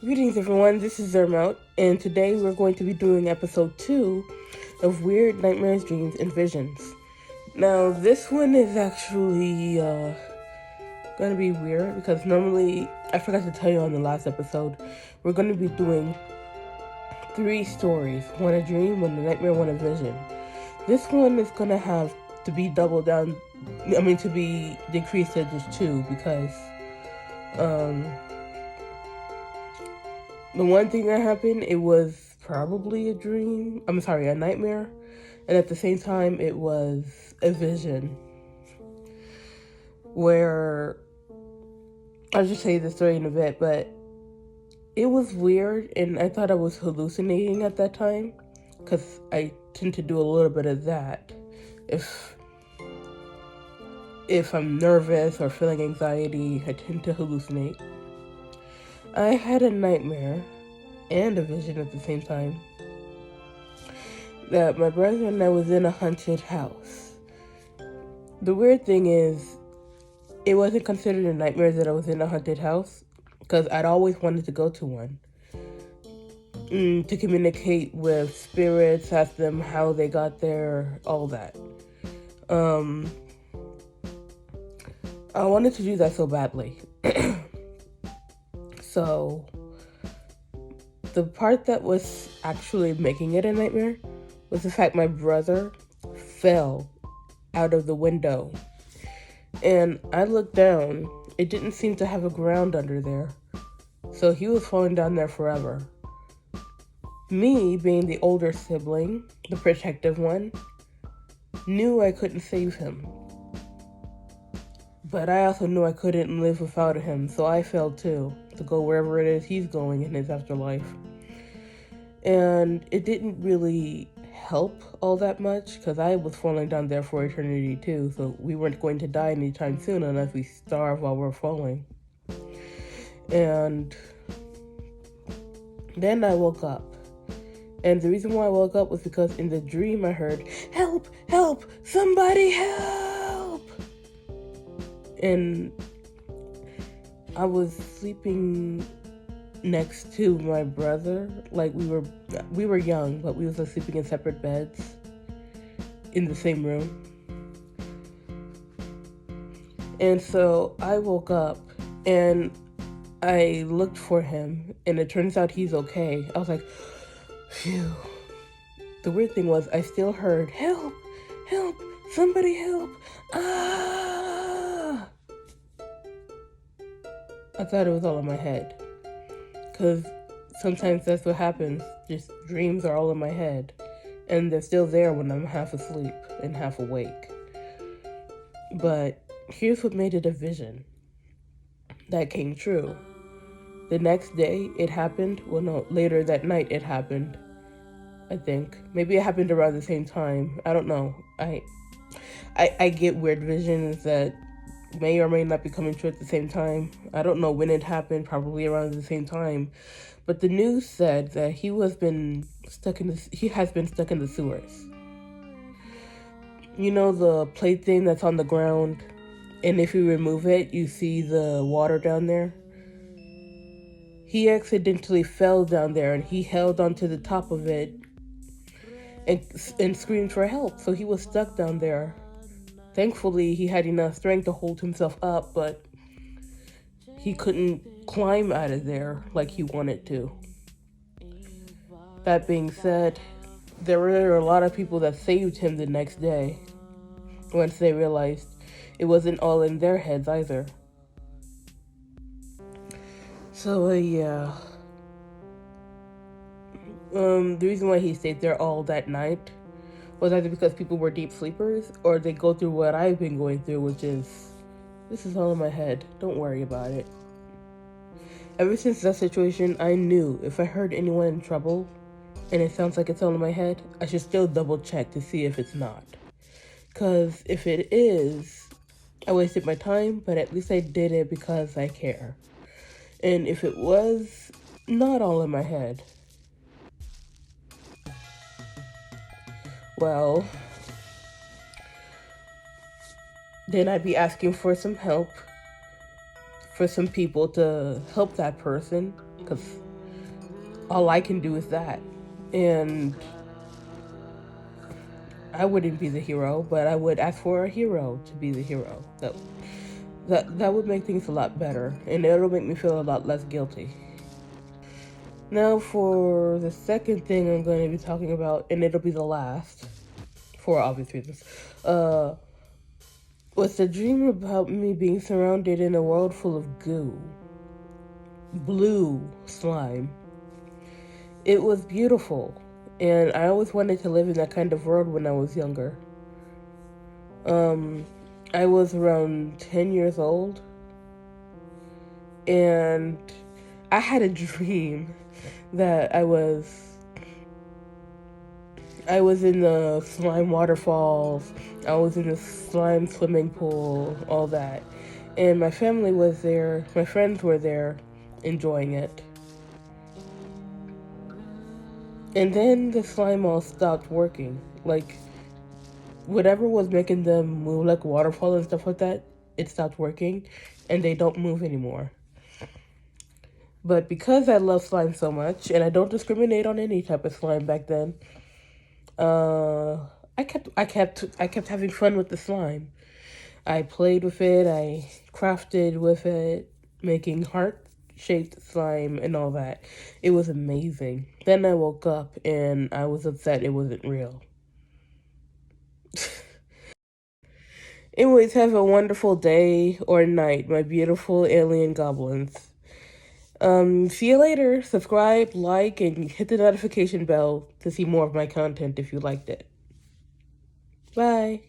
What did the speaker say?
Greetings, everyone. This is Zermout, and today we're going to be doing episode 2 of Weird Nightmares, Dreams, and Visions. Now, this one is actually going to be weird because normally, I forgot to tell you on the last episode, we're going to be doing 3 stories: one a dream, one a nightmare, one a vision. This one is going to have to be doubled down, to be decreased to just 2 because, the one thing that happened, it was probably a nightmare, and at the same time, it was a vision, where, I'll just say the story in a bit, but it was weird, and I thought I was hallucinating at that time, because I tend to do a little bit of that, if I'm nervous or feeling anxiety, I tend to hallucinate. I had a nightmare and a vision at the same time that my brother and I was in a haunted house. The weird thing is, it wasn't considered a nightmare that I was in a haunted house because I'd always wanted to go to one to communicate with spirits, ask them how they got there, all that. I wanted to do that so badly. So, the part that was actually making it a nightmare was the fact my brother fell out of the window. And I looked down, it didn't seem to have a ground under there. So he was falling down there forever. Me, being the older sibling, the protective one, knew I couldn't save him. But I also knew I couldn't live without him, so I fell too, to go wherever it is he's going in his afterlife. And it didn't really help all that much, because I was falling down there for eternity too, so we weren't going to die anytime soon unless we starve while we're falling. And then I woke up. And the reason why I woke up was because in the dream I heard, "Help! Help! Somebody help!" And I was sleeping next to my brother. Like, we were young, but we was sleeping in separate beds in the same room. And so I woke up and I looked for him, and it turns out he's okay. I was like, phew. The weird thing was, I still heard, "Help! Help! Somebody help! Ah!" I thought it was all in my head. Because sometimes that's what happens. Just dreams are all in my head. And they're still there when I'm half asleep and half awake. But here's what made it a vision that came true. The next day it happened. Well, no, later that night it happened, I think. Maybe it happened around the same time. I don't know. I get weird visions that may or may not be coming true at the same time. I don't know when it happened, probably around the same time. But the news said that he has been stuck in the sewers. You know the plate thing that's on the ground, and if you remove it, you see the water down there? He accidentally fell down there, and he held onto the top of it and screamed for help. So he was stuck down there. Thankfully, he had enough strength to hold himself up, but he couldn't climb out of there like he wanted to. That being said, there were a lot of people that saved him the next day once they realized it wasn't all in their heads either. So, yeah. The reason why he stayed there all that night was either because people were deep sleepers, or they go through what I've been going through, which is, this is all in my head, don't worry about it. Ever since that situation, I knew if I heard anyone in trouble, and it sounds like it's all in my head, I should still double check to see if it's not. Because if it is, I wasted my time, but at least I did it because I care. And if it was not all in my head, well, then I'd be asking for some help, for some people to help that person, because all I can do is that. And I wouldn't be the hero, but I would ask for a hero to be the hero. That would make things a lot better, and it'll make me feel a lot less guilty. Now for the second thing I'm going to be talking about, and it'll be the last, for obvious reasons, was the dream about me being surrounded in a world full of goo. Blue slime. It was beautiful, and I always wanted to live in that kind of world when I was younger. I was around 10 years old, and I had a dream that I was in the slime waterfalls, I was in the slime swimming pool, all that. And my family was there, my friends were there enjoying it. And then the slime all stopped working. Like, whatever was making them move, like waterfall and stuff like that, it stopped working, and they don't move anymore. But because I love slime so much, and I don't discriminate on any type of slime back then, I kept having fun with the slime. I played with it, I crafted with it, making heart-shaped slime and all that. It was amazing. Then I woke up and I was upset it wasn't real. Anyways, have a wonderful day or night, my beautiful alien goblins. See you later. Subscribe, like, and hit the notification bell to see more of my content if you liked it. Bye.